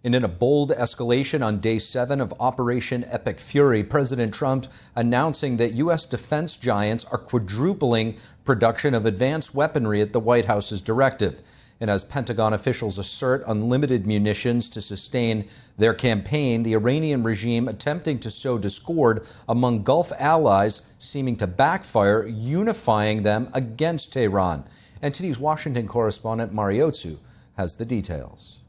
And in a bold escalation on day 7 of Operation Epic Fury, President Trump announcing that U.S. defense giants are quadrupling production of advanced weaponry at the White House's directive. And as Pentagon officials assert unlimited munitions to sustain their campaign, the Iranian regime attempting to sow discord among Gulf allies seeming to backfire, unifying them against Tehran. NTD's Washington correspondent Mariotsu has the details.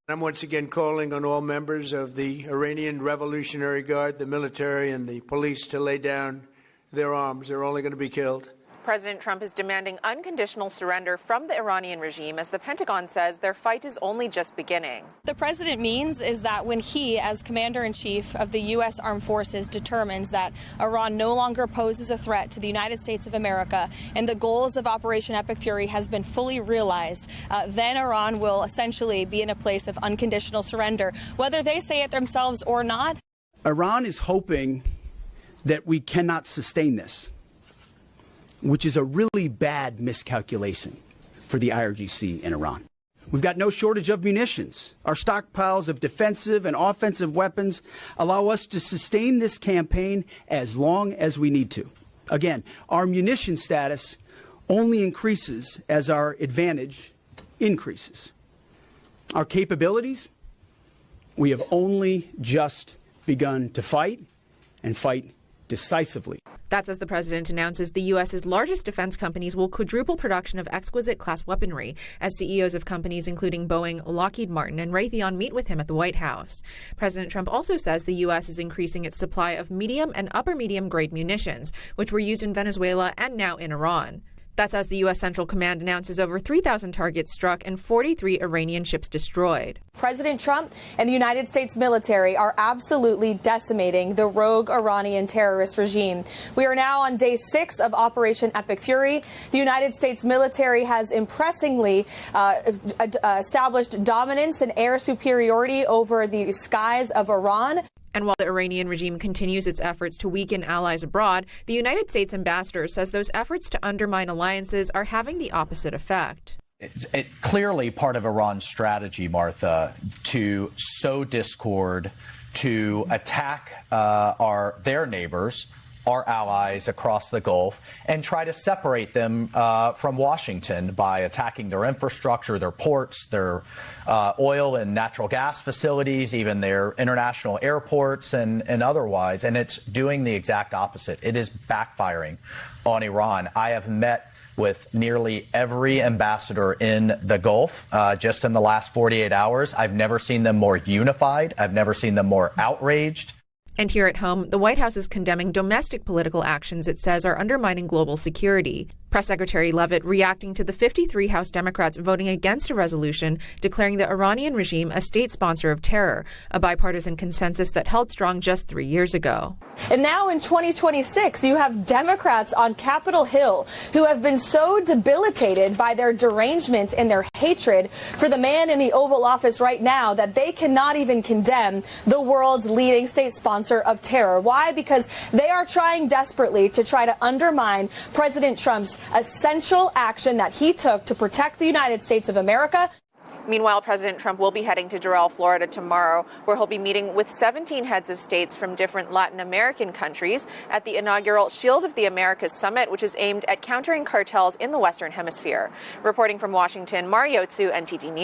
I'm once again calling on all members of the Iranian Revolutionary Guard, the military and the police to lay down their arms. They're only going to be killed. President Trump is demanding unconditional surrender from the Iranian regime as the Pentagon says their fight is only just beginning. The president means is that when he, as commander-in-chief of the U.S. Armed Forces, determines that Iran no longer poses a threat to the United States of America and the goals of Operation Epic Fury has been fully realized, then Iran will essentially be in a place of unconditional surrender, whether they say it themselves or not. Iran is hoping that we cannot sustain this, which is a really bad miscalculation for the IRGC in Iran. We've got no shortage of munitions. Our stockpiles of defensive and offensive weapons allow us to sustain this campaign as long as we need to. Again, our munition status only increases as our advantage increases. Our capabilities, we have only just begun to fight and fight decisively. That's as the president announces the U.S.'s largest defense companies will quadruple production of exquisite-class weaponry as CEOs of companies including Boeing, Lockheed Martin, and Raytheon meet with him at the White House. President Trump also says the U.S. is increasing its supply of medium and upper medium-grade munitions, which were used in Venezuela and now in Iran. That's as the U.S. Central Command announces over 3,000 targets struck and 43 Iranian ships destroyed. President Trump and the United States military are absolutely decimating the rogue Iranian terrorist regime. We are now on day 6 of Operation Epic Fury. The United States military has impressively established dominance and air superiority over the skies of Iran. And while the Iranian regime continues its efforts to weaken allies abroad, the United States ambassador says those efforts to undermine alliances are having the opposite effect. It's clearly part of Iran's strategy, Martha, to sow discord, to attack their neighbors, our allies across the Gulf, and try to separate them from Washington by attacking their infrastructure, their ports, their oil and natural gas facilities, even their international airports and otherwise. And it's doing the exact opposite. It is backfiring on Iran. I have met with nearly every ambassador in the Gulf just in the last 48 hours. I've never seen them more unified. I've never seen them more outraged. And here at home, the White House is condemning domestic political actions it says are undermining global security. Press Secretary Leavitt reacting to the 53 House Democrats voting against a resolution declaring the Iranian regime a state sponsor of terror, a bipartisan consensus that held strong just 3 years ago. And now in 2026, you have Democrats on Capitol Hill who have been so debilitated by their derangement and their hatred for the man in the Oval Office right now that they cannot even condemn the world's leading state sponsor of terror. Why? Because they are trying desperately to try to undermine President Trump's essential action that he took to protect the United States of America. Meanwhile, President Trump will be heading to Doral, Florida tomorrow, where he'll be meeting with 17 heads of states from different Latin American countries at the inaugural Shield of the Americas Summit, which is aimed at countering cartels in the Western Hemisphere. Reporting from Washington, Mariotsu, NTD News.